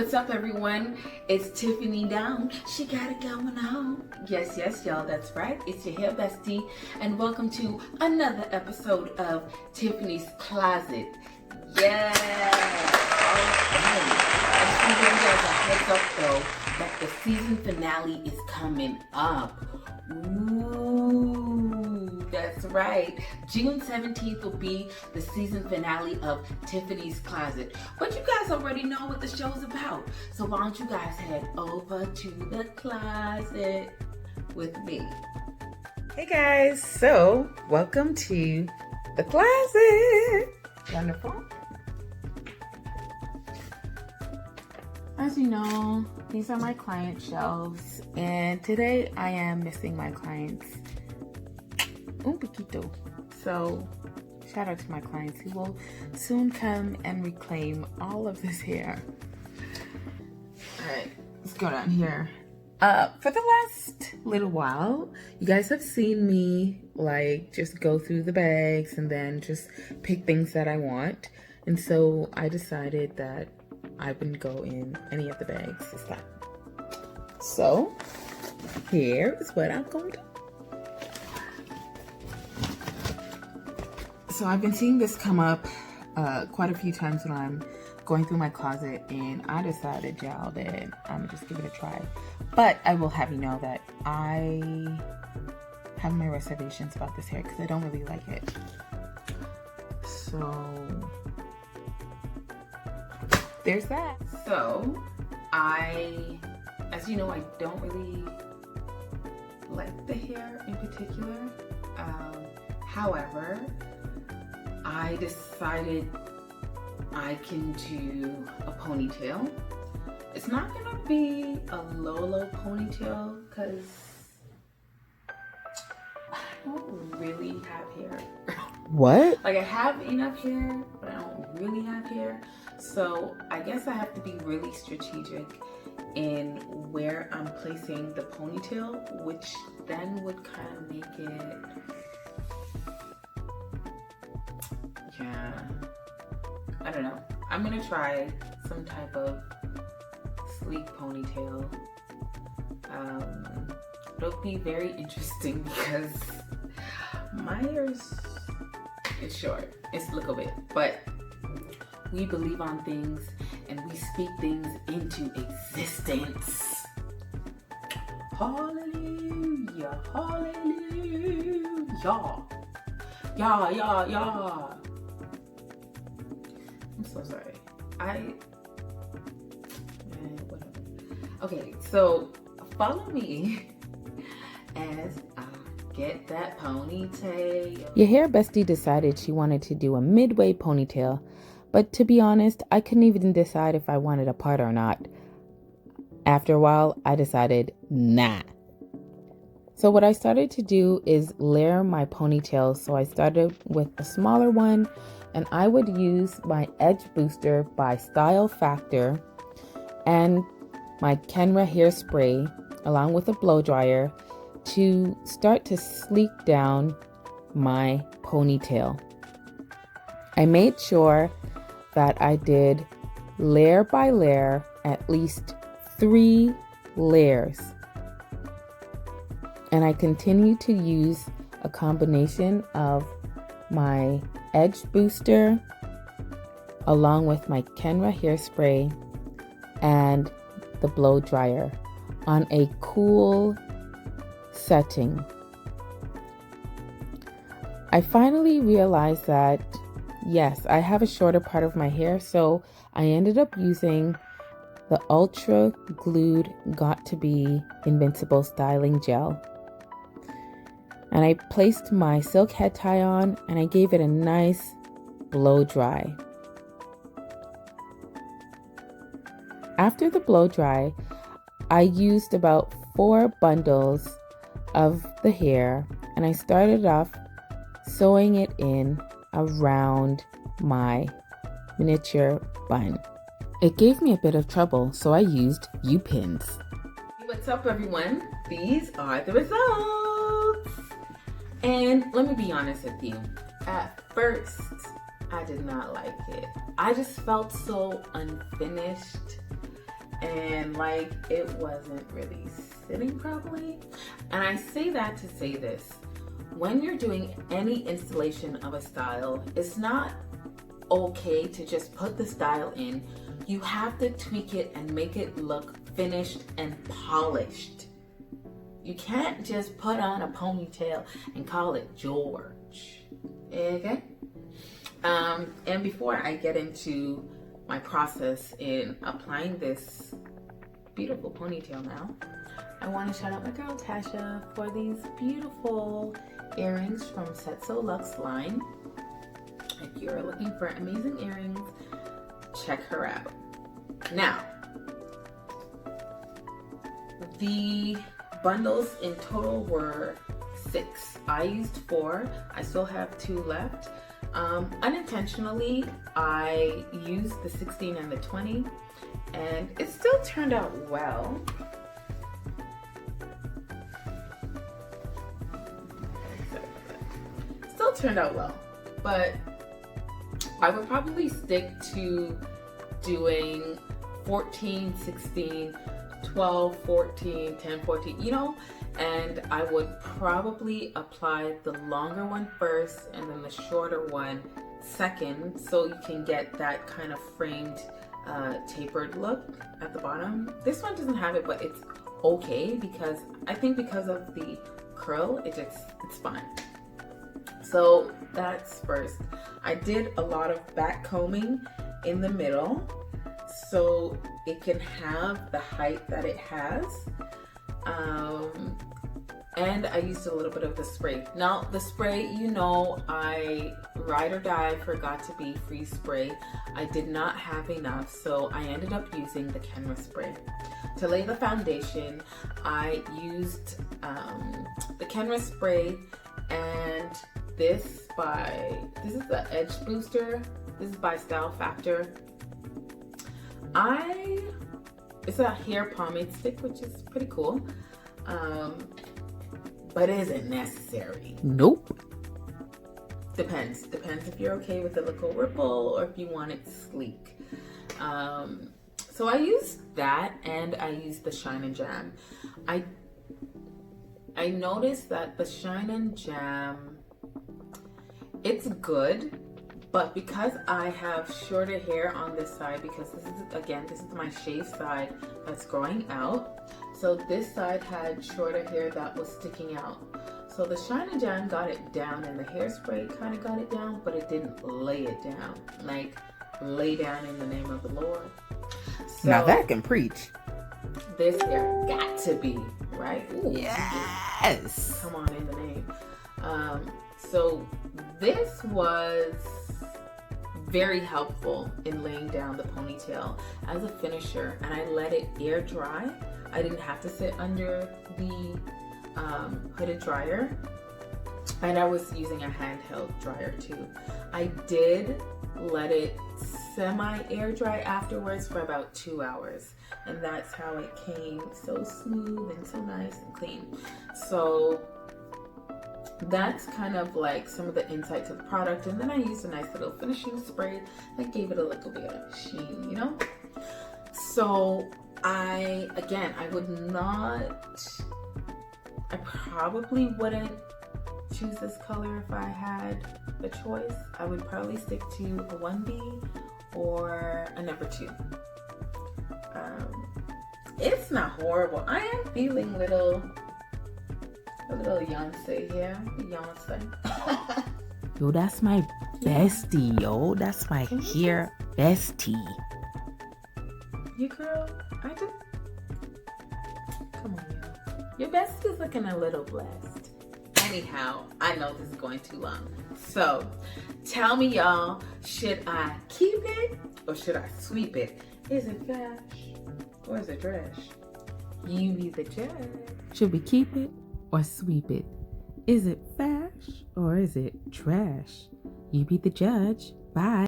What's up, everyone? It's Tiffany down. She got it going on. Yes, y'all, that's right. It's your hair bestie, and welcome to another episode of Tiffany's Closet. Yeah. I just want to give you guys a heads up, though, that the season finale is coming up. Ooh, that's right. June 17th will be the season finale of Tiffany's Closet. But you guys already know what the show's about. So why don't you guys head over to the closet with me. Hey guys, so welcome to the closet. Wonderful. As you know, these are my client shelves, and today I am missing my clients un poquito. So shout out to my clients who will soon come and reclaim all of this hair. Alright, let's go down here. For the last little while, you guys have seen me like just go through the bags and then just pick things that I want. And so I decided that I wouldn't go in any of the bags this time. So here is what I'm going to do. So I've been seeing this come up quite a few times when I'm going through my closet, and I decided, y'all, that I'm gonna just give it a try. But I will have you know that I have my reservations about this hair because I don't really like it. So there's that. So as you know, I don't really like the hair in particular. However, I decided I can do a ponytail. It's not gonna be a low ponytail because I don't really have hair. What? Like, I have enough hair, but I don't really have hair. So I guess I have to be really strategic in where I'm placing the ponytail, which then would kind of make it, yeah, I don't know. I'm gonna try some type of sleek ponytail. It'll be very interesting because my hair is short. It's a little bit, but we believe on things and we speak things into existence. Hallelujah, hallelujah. Yeah. I'm so sorry. Whatever. Okay, so follow me as I get that ponytail. Your hair bestie decided she wanted to do a midway ponytail, but to be honest, I couldn't even decide if I wanted a part or not. After a while, I decided nah. So what I started to do is layer my ponytail. So I started with a smaller one, and I would use my edge booster by Style Factor and my Kenra hairspray along with a blow dryer to start to sleek down my ponytail. I made sure that I did layer by layer, at least 3 layers. And I continue to use a combination of my edge booster along with my Kenra hairspray and the blow dryer on a cool setting. I finally realized that yes, I have a shorter part of my hair, so I ended up using the Ultra Glued Got To Be Invincible Styling Gel. And I placed my silk head tie on and I gave it a nice blow dry. After the blow dry, I used about 4 bundles of the hair and I started off sewing it in around my miniature bun. It gave me a bit of trouble, so I used U-pins. What's up, everyone? These are the results. And let me be honest with you. At first, I did not like it. I just felt so unfinished. and like it wasn't really sitting properly. And I say that to say this: when you're doing any installation of a style, it's not okay to just put the style in. You have to tweak it and make it look finished and polished. You can't just put on a ponytail and call it George. Okay? And before I get into my process in applying this beautiful ponytail now, I want to shout out my girl Tasha for these beautiful earrings from Set So Luxe line. If you're looking for amazing earrings, check her out. Now, the bundles in total were 6. I used 4. I still have 2 left. Unintentionally, I used the 16 and the 20, and it still turned out well. Still turned out well, but I would probably stick to doing 14, 16, 12, 14, 10, 14, you know, and I would probably apply the longer one first and then the shorter one second, so you can get that kind of framed tapered look at the bottom. This one doesn't have it, but it's okay because I think because of the curl, it's fine. So that's first. I did a lot of back combing in the middle so it can have the height that it has. And I used a little bit of the spray. Now the spray, you know, I ride or die forgot to be free spray. I did not have enough, so I ended up using the Kenra spray. To lay the foundation, I used the Kenra spray, and this is the Edge Booster. This is by Style Factor. It's a hair pomade stick, which is pretty cool. But it isn't necessary. Nope. Depends if you're okay with the little ripple or if you want it sleek. So I used that, and I used the Shine and Jam. I noticed that the Shine and Jam, it's good, but because I have shorter hair on this side, because this is my shave side that's growing out. So this side had shorter hair that was sticking out. So the Shine and Jam got it down, and the hairspray kind of got it down, but it didn't lay it down. Like, lay down in the name of the Lord. So Now that can preach. this hair got to be, right? Ooh, Yes. come on, in the name. So this was very helpful in laying down the ponytail as a finisher, and I let it air dry. I didn't have to sit under the hooded dryer, and I was using a handheld dryer too. I did let it semi air dry afterwards for about 2 hours, and that's how it came so smooth and so nice and clean. So that's kind of like some of the insights of the product, and then I used a nice little finishing spray that gave it a little bit of sheen, you know. So I probably wouldn't choose this color if I had a choice. I would probably stick to a 1B or a number 2. It's not horrible. I am feeling a little Beyonce here. Beyonce. Yo, that's my bestie, yo. That's my hair bestie. You girl, come on, yo. Your bestie is looking a little blessed. Anyhow, I know this is going too long. So, tell me, y'all, should I keep it or should I sweep it? Is it trash or is it trash? You be the judge. Should we keep it or sweep it? Is it fash or is it trash? You be the judge. Bye.